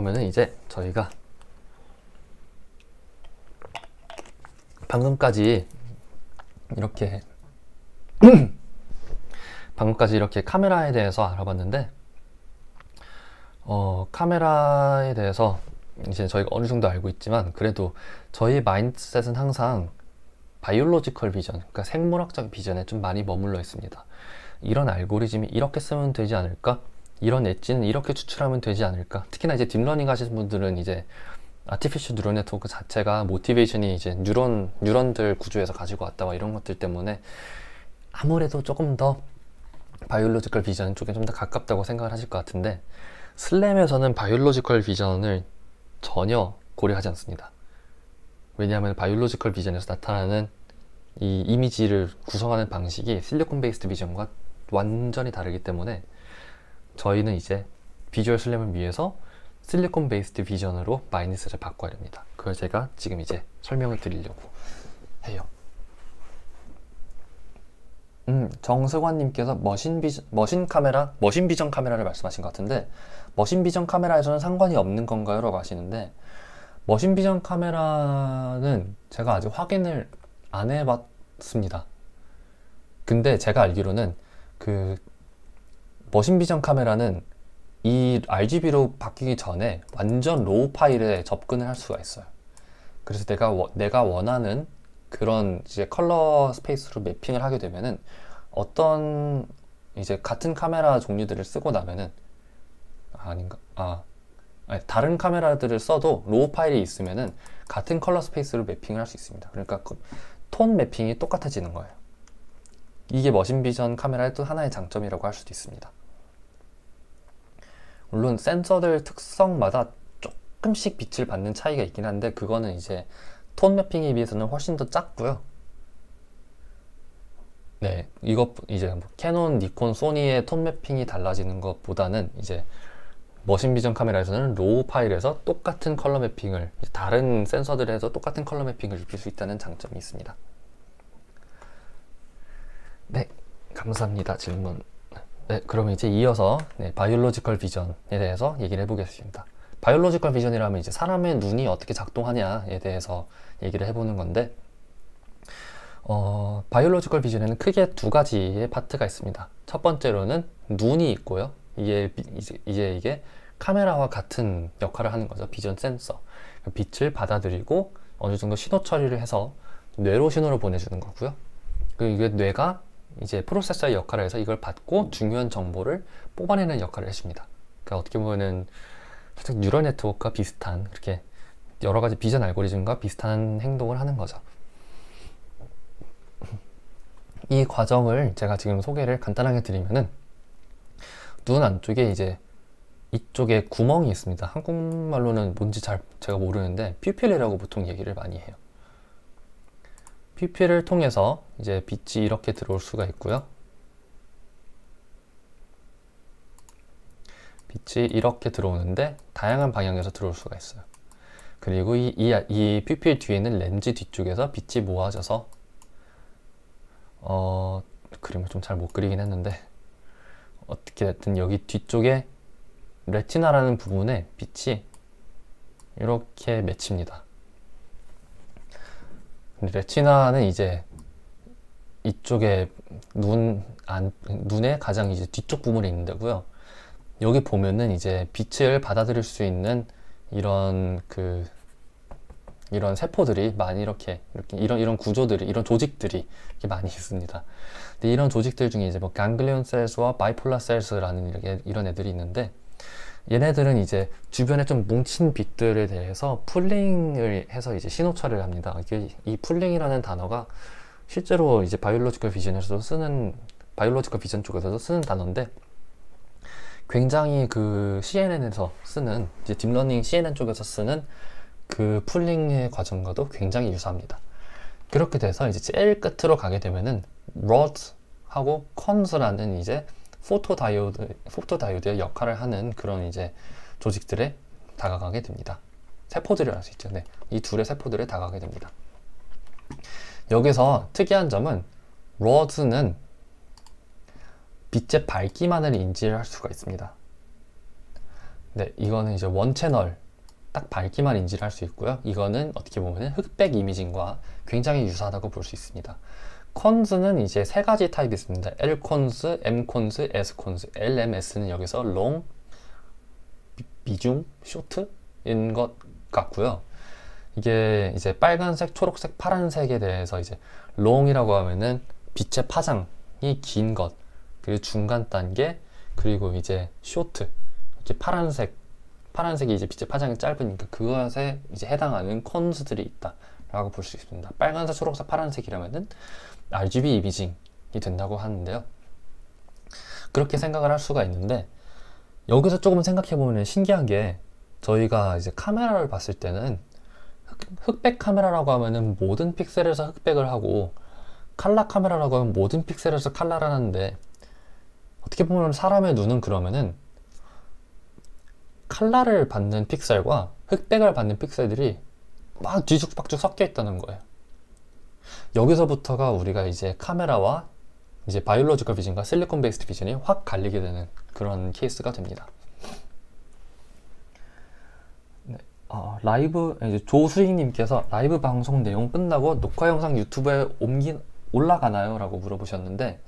그러면은 이제 저희가 방금까지 이렇게 카메라에 대해서 알아봤는데, 카메라에 대해서 이제 저희가 어느 정도 알고 있지만, 그래도 저희 마인드셋은 항상 바이올로지컬 비전, 그러니까 생물학적 비전에 좀 많이 머물러 있습니다. 이런 알고리즘이 이렇게 쓰면 되지 않을까? 이런 엣지는 이렇게 추출하면 되지 않을까? 특히나 이제 딥러닝 하시는 분들은 이제 아티피셜 뉴럴 네트워크 자체가 모티베이션이 이제 뉴런들 구조에서 가지고 왔다와 이런 것들 때문에 아무래도 조금 더 바이올로지컬 비전 쪽에 좀 더 가깝다고 생각을 하실 것 같은데, 슬램에서는 바이올로지컬 비전을 전혀 고려하지 않습니다. 왜냐하면 바이올로지컬 비전에서 나타나는 이 이미지를 구성하는 방식이 실리콘 베이스드 비전과 완전히 다르기 때문에 저희는 이제 비주얼 슬램을 위해서 실리콘 베이스드 비전으로 마인드셋을 바꿔야 됩니다. 그걸 제가 지금 이제 설명을 드리려고 해요. 정승환님께서 머신 비전 카메라를 말씀하신 것 같은데, 머신 비전 카메라에서는 상관이 없는 건가요? 라고 하시는데, 머신 비전 카메라는 제가 아직 확인을 안 해봤습니다. 근데 제가 알기로는 그 머신 비전 카메라는 이 RGB로 바뀌기 전에 완전 로우 파일에 접근을 할 수가 있어요. 그래서 내가 원하는 그런 이제 컬러 스페이스로 매핑을 하게 되면은, 어떤 이제 같은 카메라 종류들을 쓰고 나면은 다른 카메라들을 써도 로우 파일이 있으면은 같은 컬러 스페이스로 매핑을 할 수 있습니다. 그러니까 톤 매핑이 똑같아지는 거예요. 이게 머신 비전 카메라의 또 하나의 장점이라고 할 수도 있습니다. 물론 센서들 특성마다 조금씩 빛을 받는 차이가 있긴 한데, 그거는 이제 톤 매핑에 비해서는 훨씬 더 작고요. 네, 이거 이제 뭐 캐논, 니콘, 소니의 톤 매핑이 달라지는 것보다는 이제 머신 비전 카메라에서는 로우 파일에서 똑같은 컬러 매핑을, 다른 센서들에서 똑같은 컬러 매핑을 입힐 수 있다는 장점이 있습니다. 네, 감사합니다. 질문. 네, 그러면 이제 이어서 바이올로지컬 비전에 대해서 얘기를 해보겠습니다. 바이올로지컬 비전이라면 이제 사람의 눈이 어떻게 작동하냐에 대해서 얘기를 해보는 건데, 바이올로지컬 비전에는 크게 두 가지의 파트가 있습니다. 첫 번째로는 눈이 있고요. 이게 카메라와 같은 역할을 하는 거죠. 비전 센서. 빛을 받아들이고 어느 정도 신호 처리를 해서 뇌로 신호를 보내주는 거고요. 그리고 이게 뇌가 이제 프로세서의 역할을 해서 이걸 받고 중요한 정보를 뽑아내는 역할을 해줍니다. 그러니까 어떻게 보면은 살짝 뉴럴 네트워크와 비슷한, 그렇게 여러 가지 비전 알고리즘과 비슷한 행동을 하는 거죠. 이 과정을 제가 지금 소개를 간단하게 드리면은, 눈 안쪽에 이제 이쪽에 구멍이 있습니다. 한국말로는 뭔지 제가 모르는데 퓨필이라고 보통 얘기를 많이 해요. 퓨필을 통해서 이제 빛이 이렇게 들어올 수가 있고요. 빛이 이렇게 들어오는데 다양한 방향에서 들어올 수가 있어요. 그리고 이 퓨필 뒤에는 렌즈 뒤쪽에서 빛이 모아져서 그림을 좀 잘 못 그리긴 했는데, 어떻게 됐든 여기 뒤쪽에 레티나라는 부분에 빛이 이렇게 맺힙니다. 근데 레티나는 이제 이쪽에 눈의 가장 이제 뒤쪽 부분에 있는 데고요. 여기 보면은 이제 빛을 받아들일 수 있는 이런 세포들이 많이 이런 구조들이, 이런 조직들이 이렇게 많이 있습니다. 근데 이런 조직들 중에 이제 뭐 ganglion cells와 bipolar cells라는 이런 애들이 있는데, 얘네들은 이제 주변에 좀 뭉친 빛들에 대해서 풀링을 해서 이제 신호 처리를 합니다. 이 풀링이라는 단어가 실제로 이제 바이올로지컬 비전 쪽에서도 쓰는 단어인데, 굉장히 그 CNN에서 쓰는, 이제 딥러닝 CNN 쪽에서 쓰는 그 풀링의 과정과도 굉장히 유사합니다. 그렇게 돼서 이제 제일 끝으로 가게 되면은 rod하고 cons라는 이제 포토다이오드의 역할을 하는 그런 이제 조직들에 다가가게 됩니다. 세포들이라 할 수 있죠. 네, 이 둘의 세포들에 다가가게 됩니다. 여기서 특이한 점은 rod는 빛의 밝기만을 인지할 수가 있습니다. 네, 이거는 이제 원 채널 딱 밝기만 인지를 할 수 있고요. 이거는 어떻게 보면 흑백 이미징과 굉장히 유사하다고 볼 수 있습니다. 콘즈는 이제 세 가지 타입이 있습니다. L콘즈, M콘즈, S콘즈. LMS는 여기서 롱, 미중, 쇼트인 것 같고요. 이게 이제 빨간색, 초록색, 파란색에 대해서 이제 롱이라고 하면은 빛의 파장이 긴 것, 그리고 중간 단계, 그리고 이제 쇼트, 이렇게 파란색이 이제 빛의 파장이 짧으니까 그것에 이제 해당하는 콘즈들이 있다라고 볼 수 있습니다. 빨간색, 초록색, 파란색이라면은 RGB 이미징이 된다고 하는데요. 그렇게 생각을 할 수가 있는데, 여기서 조금 생각해보면 신기한 게, 저희가 이제 카메라를 봤을 때는 흑백 카메라라고 하면은 모든 픽셀에서 흑백을 하고, 칼라 카메라라고 하면 모든 픽셀에서 칼라를 하는데, 어떻게 보면 사람의 눈은 그러면은 칼라를 받는 픽셀과 흑백을 받는 픽셀들이 막 뒤죽박죽 섞여 있다는 거예요. 여기서부터가 우리가 이제 카메라와 이제 바이올로지컬 비전과 실리콘 베이스드 비전이 확 갈리게 되는 그런 케이스가 됩니다. 네, 라이브 이제 조수익님께서 라이브 방송 내용 끝나고 녹화 영상 유튜브에 올라가나요? 라고 물어보셨는데,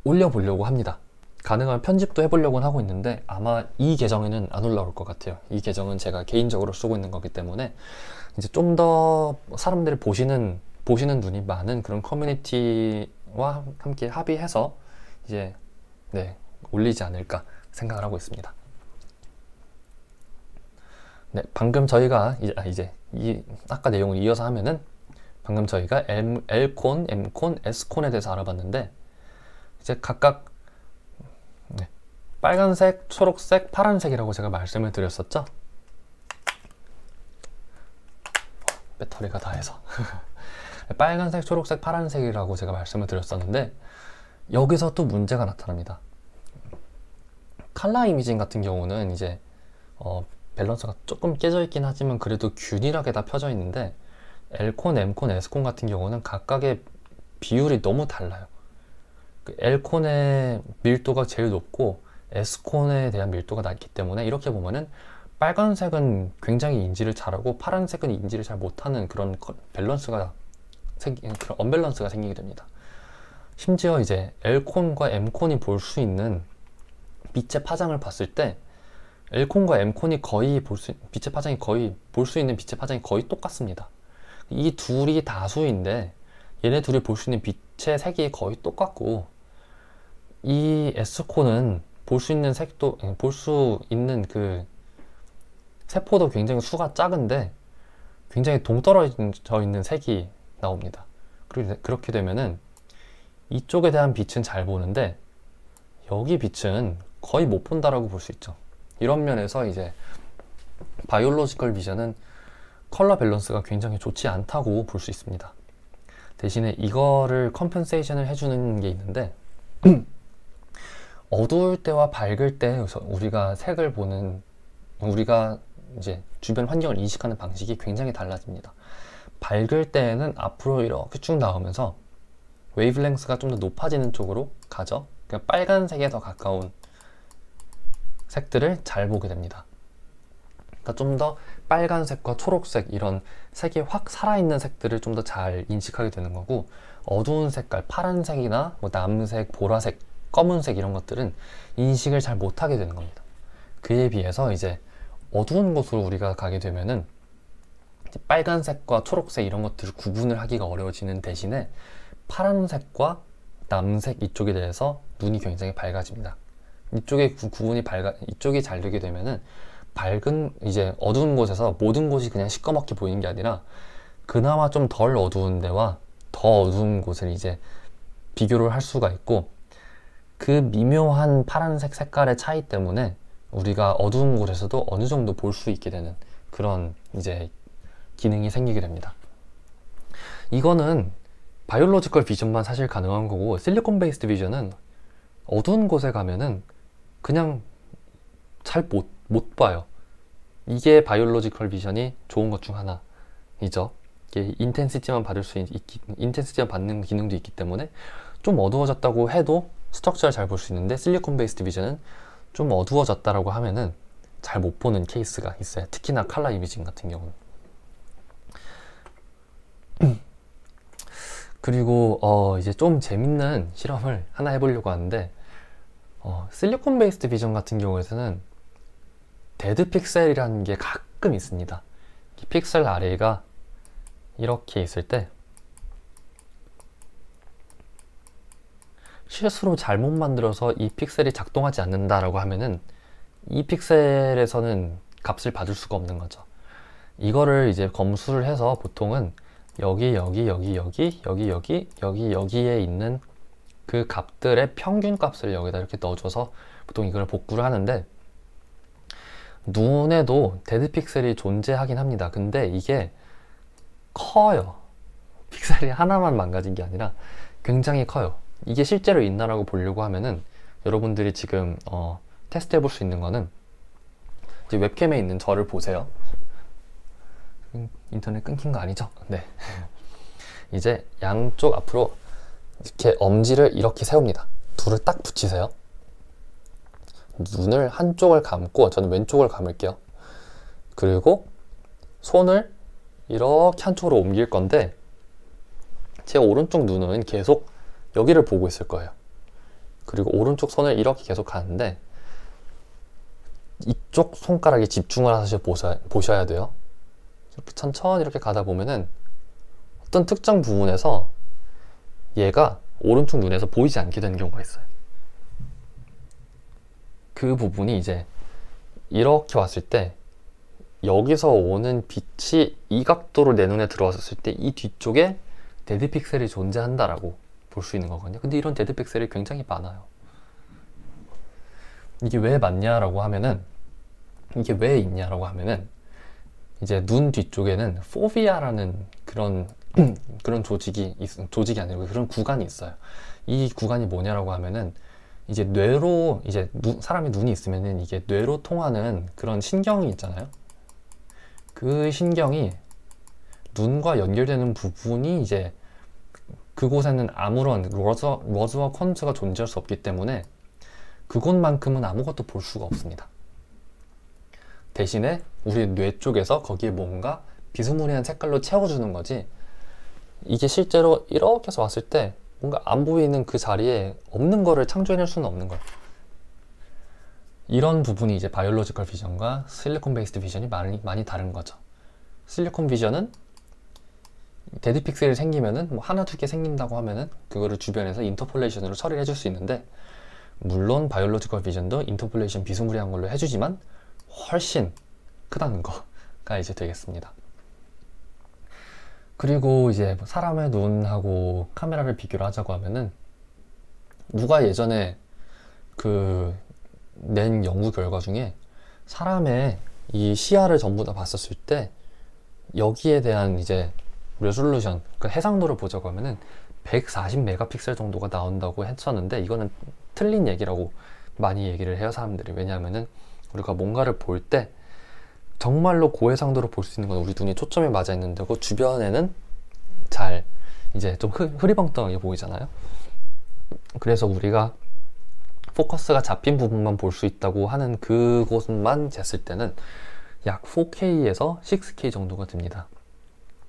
올려보려고 합니다. 가능하면 편집도 해보려고는 하고 있는데 아마 이 계정에는 안 올라올 것 같아요. 이 계정은 제가 개인적으로 쓰고 있는 거기 때문에 이제 좀 더 사람들이 보시는 눈이 많은 그런 커뮤니티와 함께 합의해서 이제 네, 올리지 않을까 생각을 하고 있습니다. 네, 방금 저희가 아까 내용을 이어서 하면은, 방금 저희가 L콘, M콘, S콘에 대해서 알아봤는데, 이제 각각 네, 빨간색, 초록색, 파란색이라고 제가 말씀을 드렸었죠. 배터리가 다해서 빨간색, 초록색, 파란색이라고 제가 말씀을 드렸었는데, 여기서 또 문제가 나타납니다. 칼라 이미징 같은 경우는 이제 밸런스가 조금 깨져 있긴 하지만 그래도 균일하게 다 펴져 있는데, L콘, M콘, S콘 같은 경우는 각각의 비율이 너무 달라요. L콘의 밀도가 제일 높고 S콘에 대한 밀도가 낮기 때문에, 이렇게 보면은 빨간색은 굉장히 인지를 잘하고 파란색은 인지를 잘 못하는 그런 그런 언밸런스가 생기게 됩니다. 심지어 이제 L콘과 M콘이 볼 수 있는 빛의 파장을 봤을 때, L콘과 M콘이 빛의 파장이 볼 수 있는 빛의 파장이 거의 똑같습니다. 이 둘이 다수인데 얘네 둘이 볼 수 있는 빛의 색이 거의 똑같고, 이 S콘은 볼 수 있는 그 세포도 굉장히 수가 작은데 굉장히 동떨어져 있는 색이 나옵니다. 그리고 그렇게 되면은 이쪽에 대한 빛은 잘 보는데 여기 빛은 거의 못 본다라고 볼 수 있죠. 이런 면에서 이제 바이올로지컬 비전은 컬러 밸런스가 굉장히 좋지 않다고 볼 수 있습니다. 대신에 이거를 컴펜세이션을 해주는 게 있는데, 어두울 때와 밝을 때 우리가 색을 보는, 우리가 이제 주변 환경을 인식하는 방식이 굉장히 달라집니다. 밝을 때에는 앞으로 이렇게 쭉 나오면서 웨이브랭스가 좀 더 높아지는 쪽으로 가죠. 그러니까 빨간색에 더 가까운 색들을 잘 보게 됩니다. 그러니까 좀 더 빨간색과 초록색, 이런 색이 확 살아있는 색들을 좀 더 잘 인식하게 되는 거고, 어두운 색깔, 파란색이나 뭐 남색, 보라색, 검은색 이런 것들은 인식을 잘 못하게 되는 겁니다. 그에 비해서 이제 어두운 곳으로 우리가 가게 되면은 빨간색과 초록색 이런 것들을 구분을 하기가 어려워지는 대신에 파란색과 남색 이쪽에 대해서 눈이 굉장히 밝아집니다. 이쪽이 잘 되게 되면은 이제 어두운 곳에서 모든 곳이 그냥 시꺼멓게 보이는 게 아니라 그나마 좀 덜 어두운 데와 더 어두운 곳을 이제 비교를 할 수가 있고, 그 미묘한 파란색 색깔의 차이 때문에 우리가 어두운 곳에서도 어느 정도 볼 수 있게 되는 그런 이제 기능이 생기게 됩니다. 이거는 바이올로지컬 비전만 사실 가능한 거고, 실리콘 베이스드 비전은 어두운 곳에 가면은 그냥 잘 못 봐요. 이게 바이올로지컬 비전이 좋은 것 중 하나이죠. 이게 인텐시티만 받는 기능도 있기 때문에 좀 어두워졌다고 해도 스트럭처를 잘 볼 수 있는데, 실리콘 베이스드 비전은 좀 어두워졌다라고 하면은 잘 못 보는 케이스가 있어요. 특히나 칼라 이미징 같은 경우는. 그리고 이제 좀 재밌는 실험을 하나 해보려고 하는데, 실리콘 베이스드 비전 같은 경우에는 데드 픽셀이라는 게 가끔 있습니다. 이 픽셀 아래가 이렇게 있을 때 실수로 잘못 만들어서 이 픽셀이 작동하지 않는다라고 하면은 이 픽셀에서는 값을 받을 수가 없는 거죠. 이거를 이제 검수를 해서 보통은 여기에 있는 그 값들의 평균 값을 여기다 이렇게 넣어줘서 보통 이걸 복구를 하는데, 눈에도 데드 픽셀이 존재하긴 합니다. 근데 이게 커요. 픽셀이 하나만 망가진 게 아니라 굉장히 커요. 이게 실제로 있나라고 보려고 하면은 여러분들이 지금 테스트 해볼 수 있는 거는 이제 웹캠에 있는 저를 보세요. 인터넷 끊긴 거 아니죠? 네. 이제 양쪽 앞으로 이렇게 엄지를 이렇게 세웁니다. 둘을 딱 붙이세요. 눈을 한쪽을 감고, 저는 왼쪽을 감을게요. 그리고 손을 이렇게 한쪽으로 옮길 건데, 제 오른쪽 눈은 계속 여기를 보고 있을 거예요. 그리고 오른쪽 손을 이렇게 계속 가는데, 이쪽 손가락에 집중을 하셔 보셔야 돼요. 이렇게 천천히 이렇게 가다 보면은 어떤 특정 부분에서 얘가 오른쪽 눈에서 보이지 않게 되는 경우가 있어요. 그 부분이 이제 이렇게 왔을 때 여기서 오는 빛이 이 각도로 내 눈에 들어왔을 때 이 뒤쪽에 데드 픽셀이 존재한다라고 볼 수 있는 거거든요. 근데 이런 데드 픽셀이 굉장히 많아요. 이게 왜 많냐라고 하면은, 이게 왜 있냐라고 하면은, 이제 눈 뒤쪽에는 포비아라는 그런 조직이 아니고 그런 구간이 있어요. 이 구간이 뭐냐라고 하면은, 이제 뇌로, 이제 사람이 눈이 있으면은 이게 뇌로 통하는 그런 신경이 있잖아요. 그 신경이 눈과 연결되는 부분이 이제 그곳에는 아무런 러즈와 콘즈가 존재할 수 없기 때문에 그곳만큼은 아무것도 볼 수가 없습니다. 대신에 우리 뇌 쪽에서 거기에 뭔가 비스무리한 색깔로 채워주는 거지, 이게 실제로 이렇게 해서 왔을 때 뭔가 안 보이는 그 자리에 없는 거를 창조해낼 수는 없는 거예요. 이런 부분이 이제 바이올로지컬 비전과 실리콘 베이스드 비전이 많이 다른 거죠. 실리콘 비전은 데드 픽셀이 생기면은 뭐 하나 두 개 생긴다고 하면은 그거를 주변에서 인터폴레이션으로 처리를 해줄 수 있는데, 물론 바이올로지컬 비전도 인터폴레이션 비스무리한 걸로 해주지만 훨씬 크다는 거가 이제 되겠습니다. 그리고 이제 사람의 눈하고 카메라를 비교를 하자고 하면은, 누가 예전에 낸 연구 결과 중에 사람의 이 시야를 전부 다 봤었을 때 여기에 대한 이제 레졸루션, 그 해상도를 보자고 하면은 140메가픽셀 정도가 나온다고 했었는데, 이거는 틀린 얘기라고 많이 얘기를 해요, 사람들이. 왜냐하면은 우리가 뭔가를 볼 때 정말로 고해상도로 볼 수 있는 건 우리 눈이 초점에 맞아 있는 데고, 주변에는 잘 이제 좀 흐리벙텅하게 보이잖아요. 그래서 우리가 포커스가 잡힌 부분만 볼 수 있다고 하는 그곳만 쟀을 때는 약 4K에서 6K 정도가 됩니다.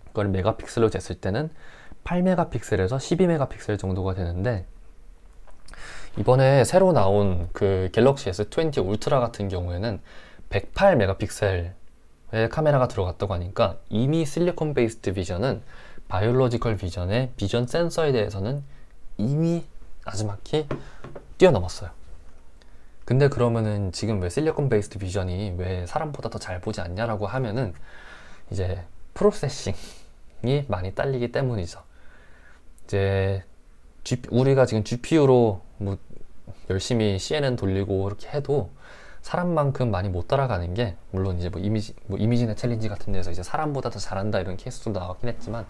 그걸 메가픽셀로 쟀을 때는 8메가픽셀에서 12메가픽셀 정도가 되는데, 이번에 새로 나온 그 갤럭시 S20 울트라 같은 경우에는 108메가픽셀의 카메라가 들어갔다고 하니까, 이미 실리콘 베이스드 비전은 바이올로지컬 비전의 비전 센서에 대해서는 이미 나지막히 뛰어넘었어요. 근데 그러면은 지금 왜 실리콘 베이스드 비전이 왜 사람보다 더 잘 보지 않냐라고 하면은, 이제 프로세싱이 많이 딸리기 때문이죠. 이제 우리가 지금 GPU로 뭐 열심히 CNN 돌리고 이렇게 해도 사람만큼 많이 못 따라가는 게, 물론 이제 뭐 이미지넷 챌린지 같은 데서 이제 사람보다 더 잘한다 이런 케이스도 나왔긴 했지만,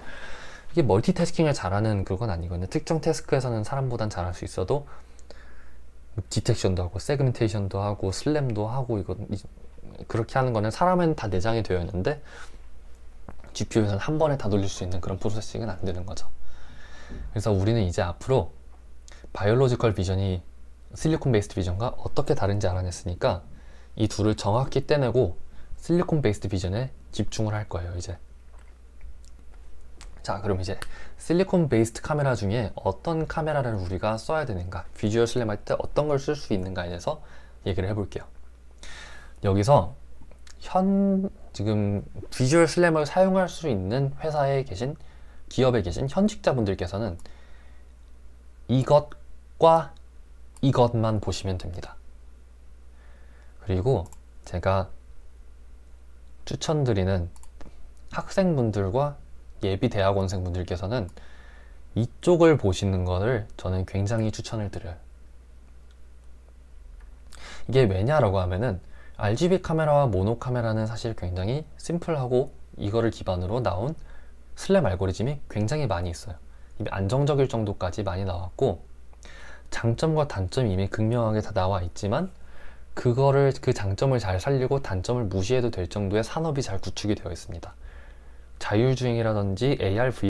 이게 멀티태스킹을 잘하는 그건 아니거든요. 특정 태스크에서는 사람보단 잘할 수 있어도 디텍션도 하고 세그멘테이션도 하고 슬램도 하고 그렇게 하는 거는 사람은 다 내장이 되어 있는데 GPU에서는 한 번에 다 돌릴 수 있는 그런 프로세싱은 안 되는 거죠. 그래서 우리는 이제 앞으로 바이올로지컬 비전이 실리콘 베이스드 비전과 어떻게 다른지 알아냈으니까, 이 둘을 정확히 떼내고 실리콘 베이스드 비전에 집중을 할 거예요, 이제. 자, 그럼 이제 실리콘 베이스드 카메라 중에 어떤 카메라를 우리가 써야 되는가, 비주얼 슬램 할 때 어떤 걸 쓸 수 있는가에 대해서 얘기를 해볼게요. 여기서 지금 비주얼 슬램을 사용할 수 있는 회사에 계신, 기업에 계신 현직자분들께서는 이것과 이것만 보시면 됩니다. 그리고 제가 추천드리는 학생분들과 예비 대학원생분들께서는 이쪽을 보시는 것을 저는 굉장히 추천을 드려요. 이게 왜냐라고 하면은 RGB 카메라와 모노 카메라는 사실 굉장히 심플하고 이거를 기반으로 나온 슬램 알고리즘이 굉장히 많이 있어요. 이미 안정적일 정도까지 많이 나왔고, 장점과 단점이 이미 극명하게 다 나와 있지만 그 장점을 잘 살리고 단점을 무시해도 될 정도의 산업이 잘 구축이 되어 있습니다. 자율주행이라든지 AR, VR